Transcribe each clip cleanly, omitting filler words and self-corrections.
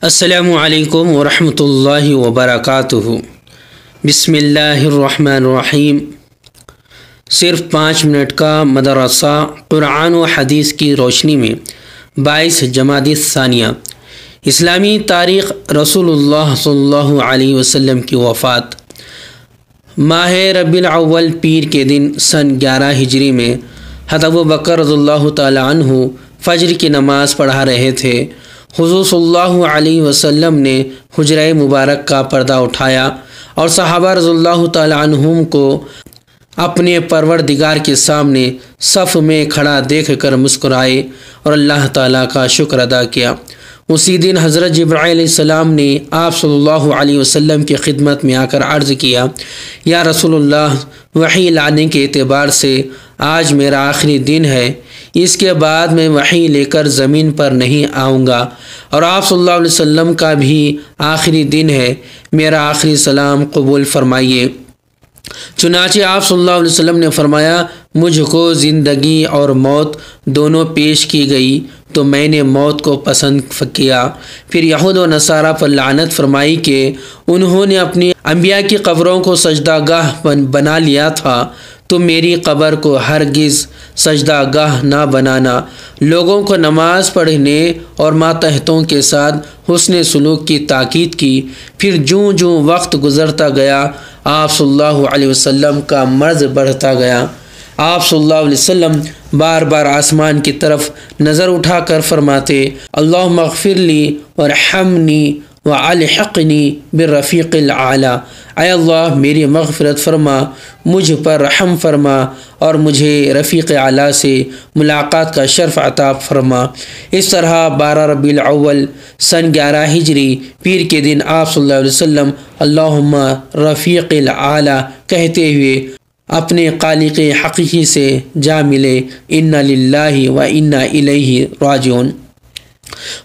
السلام علیکم ورحمۃ اللہ وبرکاتہ۔ بسم اللہ الرحمن الرحیم۔ صرف 5 منٹ کا مدرسہ قرآن و حدیث کی روشنی میں 22 جمادی الثانیہ۔ اسلامی تاریخ رسول اللہ صلی اللہ علیہ وسلم کی وفات۔ ماہ ربیع الاول پیر کے دن سن 11 ہجری میں حضرت ابوبکر رضی اللہ تعالی عنہ فجر کی نماز پڑھا رہے تھے۔ حضور صلی اللہ علیہ وسلم نے حجرہ مبارک کا پردہ اٹھایا اور صحابہ رضی اللہ تعالی عنہم کو اپنے پروردگار کے سامنے صف میں کھڑا دیکھ کر مسکرائے اور اللہ تعالیٰ کا شکر ادا کیا۔ اسی دن حضرت جبرائیل علیہ السلام نے آپ صلی اللہ علیہ وسلم کی خدمت میں آ کر عرض کیا، یا رسول اللہ، وحی لانے کے اعتبار سے آج میرا آخری دن ہے، اس کے بعد میں وحی لے کر زمین پر نہیں آؤں گا، اور آپ صلی اللہ علیہ وسلم کا بھی آخری دن ہے، میرا آخری سلام قبول فرمائیے۔ چنانچہ آپ صلی اللہ علیہ وسلم نے فرمایا، مجھ کو زندگی اور موت دونوں پیش کی گئی تو میں نے موت کو پسند کیا۔ پھر یہود و نصارہ پر لعنت فرمائی کہ انہوں نے اپنی انبیاء کی قبروں کو سجدہ گاہ بنا لیا تھا، تو میری قبر کو ہرگز سجدہ گاہ نہ بنانا۔ لوگوں کو نماز پڑھنے اور ماتحتوں کے ساتھ حسن سلوک کی تاکید کی۔ پھر جوں جوں وقت گزرتا گیا، آپ صلی اللہ علیہ وسلم کا مرض بڑھتا گیا۔ آپ صلی اللہ علیہ وسلم بار بار آسمان کی طرف نظر اٹھا کر فرماتے، اللہم اغفر لی وارحمنی والحقنی بالرفیق الاعلی، اے اللہ میری مغفرت فرما، مجھ پر رحم فرما اور مجھے رفیق اعلیٰ سے ملاقات کا شرف عطا فرما۔ اس طرح 12 ربیع الاول سن 11 ہجری پیر کے دن آپ صلی اللہ علیہ وسلم اللہم رفیق الاعلی کہتے ہوئے اپنے خالق حقیقی سے جا ملے۔ انا للہ و انا الیہ راجعون۔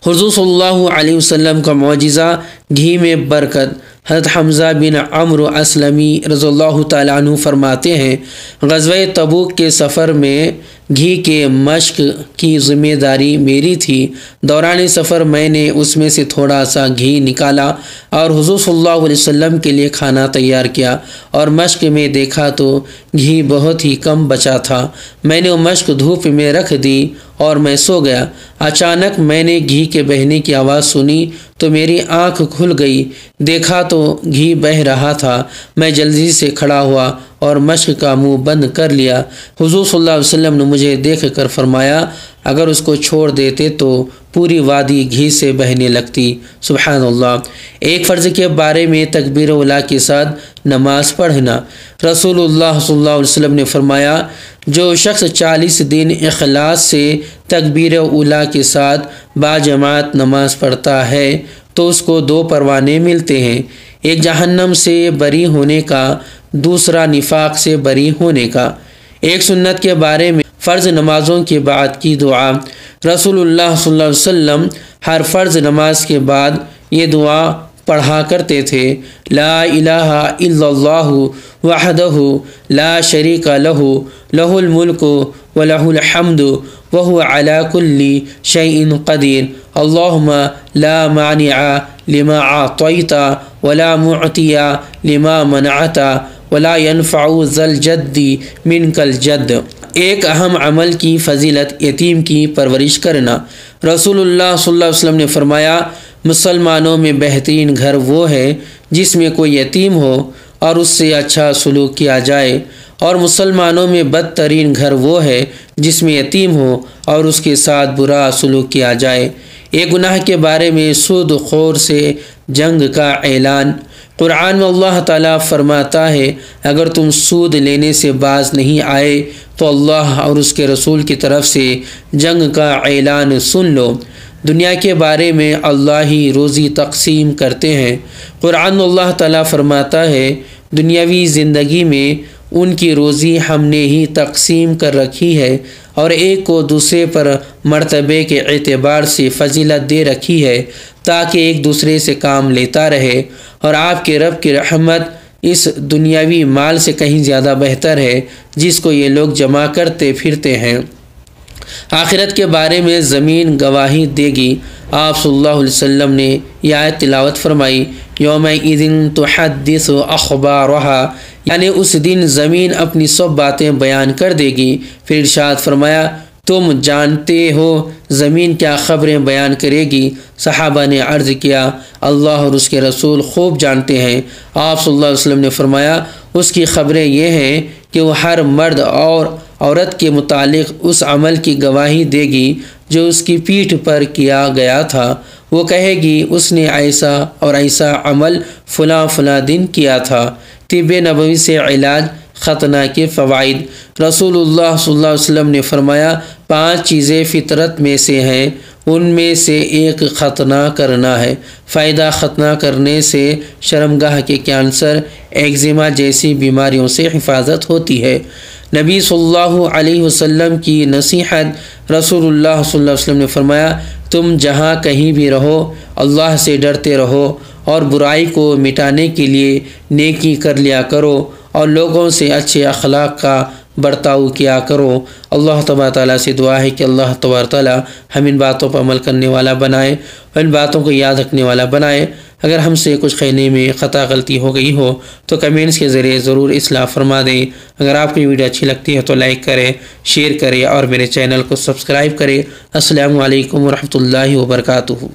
حضور صلی اللہ علیہ وسلم کا معجزہ گھی میں برکت۔ حضرت حمزہ بن عمرو اسلمی رضی اللہ تعالیٰ عنہ فرماتے ہیں، غزوہ تبوک کے سفر میں گھی کے مشق کی ذمہ داری میری تھی۔ دوران سفر میں نے اس میں سے تھوڑا سا گھی نکالا اور حضور صلی اللہ علیہ وسلم کے لیے کھانا تیار کیا، اور مشق میں دیکھا تو گھی بہت ہی کم بچا تھا۔ میں نے وہ مشق دھوپ میں رکھ دی اور میں سو گیا۔ اچانک میں نے گھی کے بہنے کی آواز سنی تو میری آنکھ کھل گئی، دیکھا تو گھی بہہ رہا تھا۔ میں جلدی سے کھڑا ہوا اور مشق کا منہ بند کر لیا۔ حضور صلی اللہ علیہ وسلم نے مجھے دیکھ کر فرمایا، اگر اس کو چھوڑ دیتے تو پوری وادی گھی سے بہنے لگتی۔ سبحان اللہ۔ ایک فرض کے بارے میں تکبیر اولیٰ کے ساتھ نماز پڑھنا۔ رسول اللہ صلی اللہ علیہ وسلم نے فرمایا، جو شخص 40 دن اخلاص سے تکبیر اولیٰ کے ساتھ باجماعت نماز پڑھتا ہے تو اس کو 2 پروانے ملتے ہیں، ایک جہنم سے بری ہونے کا، دوسرا نفاق سے بری ہونے کا۔ ایک سنت کے بارے میں فرض نمازوں کے بعد کی دعا۔ رسول اللہ صلی اللہ علیہ وسلم ہر فرض نماز کے بعد یہ دعا پڑھا کرتے تھے، لا الہ الا اللہ وحدہ لا شریک لہ لہ الملک ولہ الحمد وہو علی کل شیء قدیر، اللہم لا مانع لما اعطیت ولا معطی لما منعت ولا ينفع ذا الجد منک الجد۔ ایک اہم عمل کی فضیلت یتیم کی پرورش کرنا۔ رسول اللہ صلی اللہ علیہ وسلم نے فرمایا، مسلمانوں میں بہترین گھر وہ ہے جس میں کوئی یتیم ہو اور اس سے اچھا سلوک کیا جائے، اور مسلمانوں میں بدترین گھر وہ ہے جس میں یتیم ہو اور اس کے ساتھ برا سلوک کیا جائے۔ ایک گناہ کے بارے میں سود خور سے جنگ کا اعلان۔ قرآن میں اللہ تعالیٰ فرماتا ہے، اگر تم سود لینے سے باز نہیں آئے تو اللہ اور اس کے رسول کی طرف سے جنگ کا اعلان سن لو۔ دنیا کے بارے میں اللہ ہی روزی تقسیم کرتے ہیں۔ قرآن میں اللہ تعالیٰ فرماتا ہے، دنیاوی زندگی میں ان کی روزی ہم نے ہی تقسیم کر رکھی ہے اور ایک کو دوسرے پر مرتبے کے اعتبار سے فضیلت دے رکھی ہے تاکہ ایک دوسرے سے کام لیتا رہے، اور آپ کے رب کی رحمت اس دنیاوی مال سے کہیں زیادہ بہتر ہے جس کو یہ لوگ جمع کرتے پھرتے ہیں۔ آخرت کے بارے میں زمین گواہی دے گی۔ آپ صلی اللہ علیہ وسلم نے یہ آیت تلاوت فرمائی، یومئذ تحدث اخبارہا، یعنی اس دن زمین اپنی سب باتیں بیان کر دے گی۔ پھر ارشاد فرمایا تم جانتے ہو زمین کیا خبریں بیان کرے گی؟ صحابہ نے عرض کیا اللہ اور اس کے رسول خوب جانتے ہیں۔ آپ صلی اللہ علیہ وسلم نے فرمایا اس کی خبریں یہ ہیں کہ وہ ہر مرد اور عورت کے متعلق اس عمل کی گواہی دے گی جو اس کی پیٹھ پر کیا گیا تھا۔ وہ کہے گی اس نے ایسا اور ایسا عمل فلاں فلاں دن کیا تھا۔ طب نبوی سے علاج ختنہ کے فوائد۔ رسول اللہ صلی اللہ علیہ وسلم نے فرمایا 5 چیزیں فطرت میں سے ہیں، ان میں سے ایک ختنہ کرنا ہے۔ فائدہ ختنہ کرنے سے شرمگاہ کے کینسر، ایگزیما جیسی بیماریوں سے حفاظت ہوتی ہے۔ نبی صلی اللہ علیہ وسلم کی نصیحت۔ رسول اللہ صلی اللہ علیہ وسلم نے فرمایا تم جہاں کہیں بھی رہو اللہ سے ڈرتے رہو اور برائی کو مٹانے کے لیے نیکی کر لیا کرو اور لوگوں سے اچھے اخلاق کا برتاؤ کیا کرو۔ اللہ تبارک تعالیٰ سے دعا ہے کہ اللہ تبارک تعالیٰ ہم ان باتوں پر عمل کرنے والا بنائے اور ان باتوں کو یاد رکھنے والا بنائے۔ اگر ہم سے کچھ کہنے میں خطا غلطی ہو گئی ہو تو کمنٹس کے ذریعے ضرور اصلاح فرما دیں۔ اگر آپ کو یہ ویڈیو اچھی لگتی ہے تو لائک کریں، شیئر کریں اور میرے چینل کو سبسکرائب کریں۔ السلام علیکم ورحمۃ اللہ وبرکاتہ۔